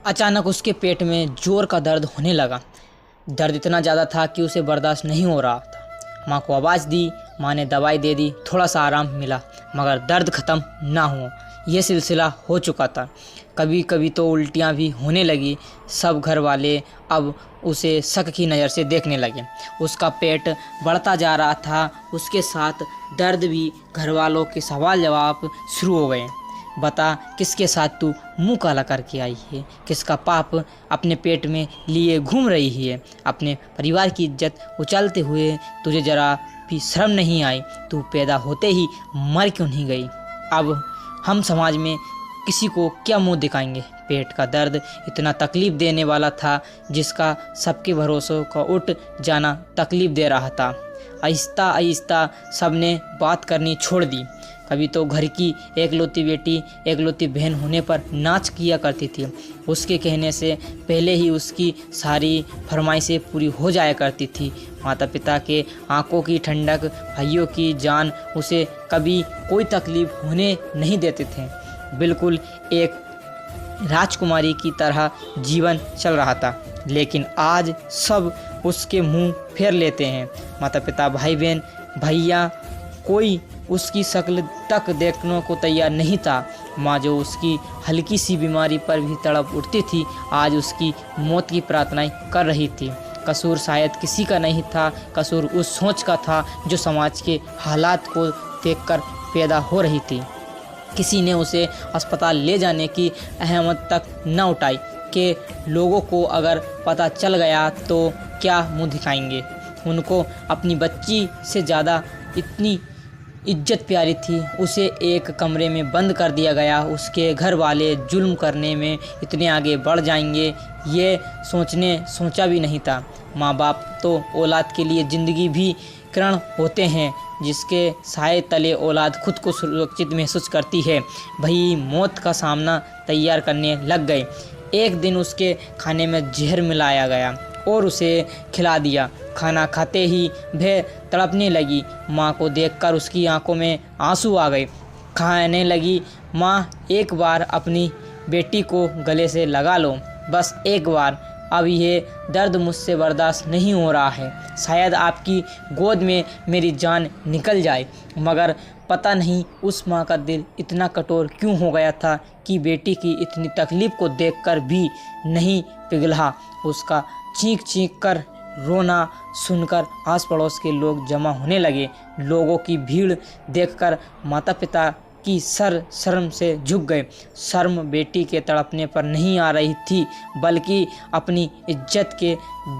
अचानक उसके पेट में ज़ोर का दर्द होने लगा। दर्द इतना ज़्यादा था कि उसे बर्दाश्त नहीं हो रहा था। माँ को आवाज़ दी, माँ ने दवाई दे दी, थोड़ा सा आराम मिला, मगर दर्द ख़त्म ना हो यह सिलसिला हो चुका था। कभी कभी तो उल्टियाँ भी होने लगी। सब घर वाले अब उसे शक की नज़र से देखने लगे। उसका पेट बढ़ता जा रहा था, उसके साथ दर्द भी। घर वालों के सवाल जवाब शुरू हो गए। बता, किसके साथ तू मुंह काला करके आई है? किसका पाप अपने पेट में लिए घूम रही है? अपने परिवार की इज्जत उछालते हुए तुझे जरा भी शर्म नहीं आई? तू पैदा होते ही मर क्यों नहीं गई? अब हम समाज में किसी को क्या मुंह दिखाएंगे? पेट का दर्द इतना तकलीफ़ देने वाला था जिसका सबके भरोसों का उठ जाना तकलीफ़ दे रहा था। आहिस्ता आहिस्ता सबने बात करनी छोड़ दी। कभी तो घर की एकलौती बेटी, एकलौती बहन होने पर नाच किया करती थी। उसके कहने से पहले ही उसकी सारी फरमाइशें पूरी हो जाया करती थी। माता पिता के आंखों की ठंडक, भाइयों की जान उसे कभी कोई तकलीफ़ होने नहीं देते थे। बिल्कुल एक राजकुमारी की तरह जीवन चल रहा था। लेकिन आज सब उसके मुंह फेर लेते हैं। माता पिता, भाई बहन, भैया, कोई उसकी शक्ल तक देखने को तैयार नहीं था। माँ जो उसकी हल्की सी बीमारी पर भी तड़प उठती थी, आज उसकी मौत की प्रार्थनाएं कर रही थी। कसूर शायद किसी का नहीं था, कसूर उस सोच का था जो समाज के हालात को देखकर पैदा हो रही थी। किसी ने उसे अस्पताल ले जाने की अहमियत तक न उठाई कि लोगों को अगर पता चल गया तो क्या मुंह दिखाएंगे। उनको अपनी बच्ची से ज़्यादा इतनी इज्जत प्यारी थी। उसे एक कमरे में बंद कर दिया गया। उसके घर वाले जुल्म करने में इतने आगे बढ़ जाएंगे ये सोचा भी नहीं था। माँ बाप तो औलाद के लिए ज़िंदगी भी किरण होते हैं, जिसके साए तले औलाद खुद को सुरक्षित महसूस करती है। भाई मौत का सामना तैयार करने लग गए। एक दिन उसके खाने में जहर मिलाया गया और उसे खिला दिया। खाना खाते ही वह तड़पने लगी। माँ को देखकर उसकी आंखों में आंसू आ गए। कहने लगी, माँ एक बार अपनी बेटी को गले से लगा लो, बस एक बार। अब यह दर्द मुझसे बर्दाश्त नहीं हो रहा है। शायद आपकी गोद में मेरी जान निकल जाए। मगर पता नहीं उस माँ का दिल इतना कठोर क्यों हो गया था कि बेटी की इतनी तकलीफ़ को देखकर भी नहीं पिघला। उसका चीख चीख कर रोना सुनकर आस पड़ोस के लोग जमा होने लगे। लोगों की भीड़ देखकर माता पिता की शर्म से झुक गए। शर्म बेटी के तड़पने पर नहीं आ रही थी, बल्कि अपनी इज्जत के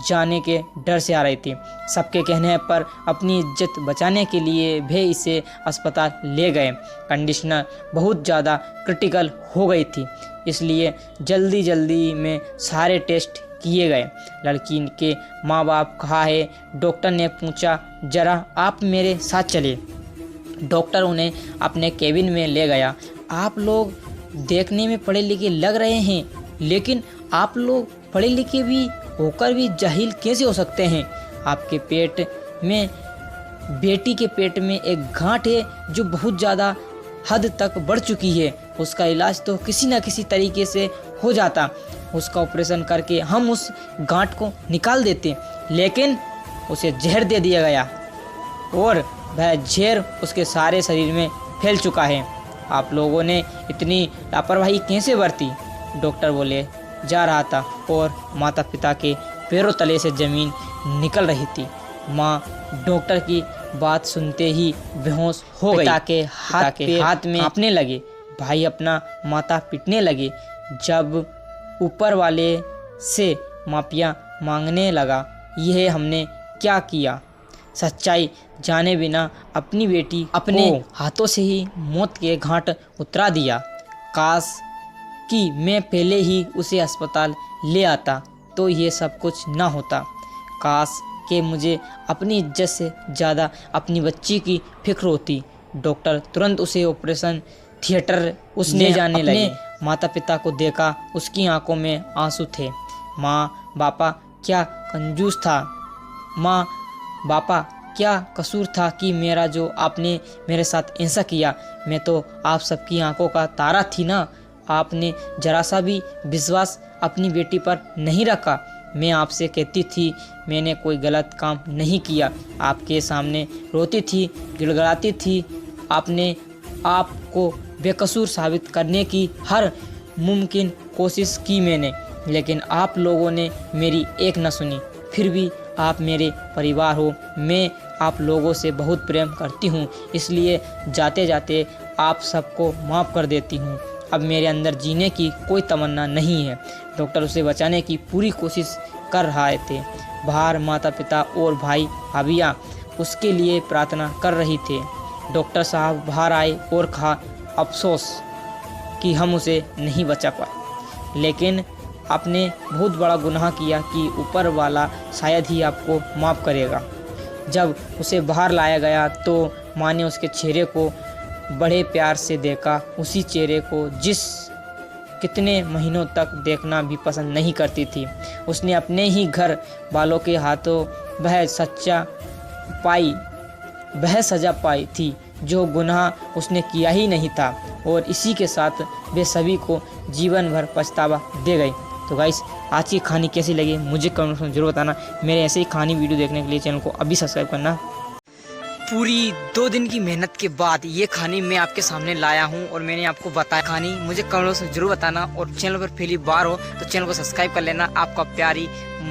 जाने के डर से आ रही थी। सबके कहने पर अपनी इज्जत बचाने के लिए वे इसे अस्पताल ले गए। कंडीशनर बहुत ज़्यादा क्रिटिकल हो गई थी, इसलिए जल्दी में सारे टेस्ट किए गए। लड़की के माँ बाप कहा है। डॉक्टर ने पूछा, जरा आप मेरे साथ चलिए। डॉक्टर उन्हें अपने केबिन में ले गया। आप लोग देखने में पढ़े लिखे लग रहे हैं, लेकिन आप लोग पढ़े लिखे भी होकर भी जाहिल कैसे हो सकते हैं? आपके पेट में, बेटी के पेट में एक गांठ है जो बहुत ज़्यादा हद तक बढ़ चुकी है। उसका इलाज तो किसी न किसी तरीके से हो जाता। उसका ऑपरेशन करके हम उस गांठ को निकाल देते, लेकिन उसे जहर दे दिया गया और वह जहर उसके सारे शरीर में फैल चुका है। आप लोगों ने इतनी लापरवाही कैसे बरती? डॉक्टर बोले जा रहा था और माता पिता के पैरों तले से ज़मीन निकल रही थी। माँ डॉक्टर की बात सुनते ही बेहोश हो गई। पिता के हाथ में कांपने लगे। भाई अपना माथा पीटने लगे। जब ऊपर वाले से माफिया मांगने लगा, यह हमने क्या किया? सच्चाई जाने बिना अपनी बेटी अपने हाथों से ही मौत के घाट उतरा दिया। काश कि मैं पहले ही उसे अस्पताल ले आता तो ये सब कुछ ना होता। काश कि मुझे अपनी इज्जत से ज़्यादा अपनी बच्ची की फिक्र होती। डॉक्टर तुरंत उसे ऑपरेशन थिएटर उसने जाने लगे। माता पिता को देखा, उसकी आंखों में आंसू थे। माँ बापा क्या कंजूस था। माँ बापा क्या कसूर था कि जो आपने मेरे साथ ऐसा किया। मैं तो आप सबकी आंखों का तारा थी ना। आपने जरा सा भी विश्वास अपनी बेटी पर नहीं रखा। मैं आपसे कहती थी मैंने कोई गलत काम नहीं किया, आपके सामने रोती थी, गिड़गिड़ाती थी। आपने आपको बेकसूर साबित करने की हर मुमकिन कोशिश की मैंने, लेकिन आप लोगों ने मेरी एक न सुनी। फिर भी आप मेरे परिवार हो, मैं आप लोगों से बहुत प्रेम करती हूँ, इसलिए जाते जाते आप सबको माफ़ कर देती हूँ। अब मेरे अंदर जीने की कोई तमन्ना नहीं है। डॉक्टर उसे बचाने की पूरी कोशिश कर रहे थे। बाहर माता पिता और भाई भाभियाँ उसके लिए प्रार्थना कर रही थे। डॉक्टर साहब बाहर आए और कहा, अफसोस कि हम उसे नहीं बचा पाए, लेकिन आपने बहुत बड़ा गुनाह किया कि ऊपर वाला शायद ही आपको माफ़ करेगा। जब उसे बाहर लाया गया तो माँ ने उसके चेहरे को बड़े प्यार से देखा, उसी चेहरे को जिस कितने महीनों तक देखना भी पसंद नहीं करती थी। उसने अपने ही घर वालों के हाथों वह सज़ा पाई थी जो गुनाह उसने किया ही नहीं था, और इसी के साथ वे सभी को जीवन भर पछतावा दे गए। तो गाइस, आज की कहानी कैसी लगी मुझे कमेंट में जरूर बताना। मेरे ऐसे ही कहानी वीडियो देखने के लिए चैनल को अभी सब्सक्राइब करना। पूरी 2 दिन की मेहनत के बाद ये कहानी मैं आपके सामने लाया हूँ और मैंने आपको बताया कहानी मुझे कमेंट में जरूर बताना, और चैनल पर पहली बार हो तो चैनल को सब्सक्राइब कर लेना। आपका प्यार ही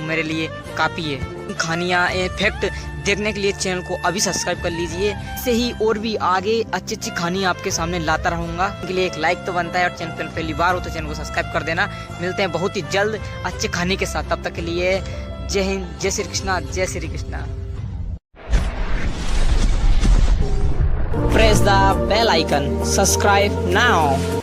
मेरे लिए काफ़ी है। कहानियाँ फैक्ट देखने के लिए चैनल को अभी सब्सक्राइब कर लीजिए। इससे ही और भी आगे अच्छी अच्छी कहानी आपके सामने लाता रहूँगा। इसके लिए एक लाइक तो बनता है, और चैनल पर पहली बार हो तो चैनल को सब्सक्राइब कर देना। मिलते हैं बहुत ही जल्द अच्छी कहानी के साथ, तब तक के लिए जय हिंद, जय श्री कृष्णा, जय Shri Krishna. Press the bell icon. Subscribe now.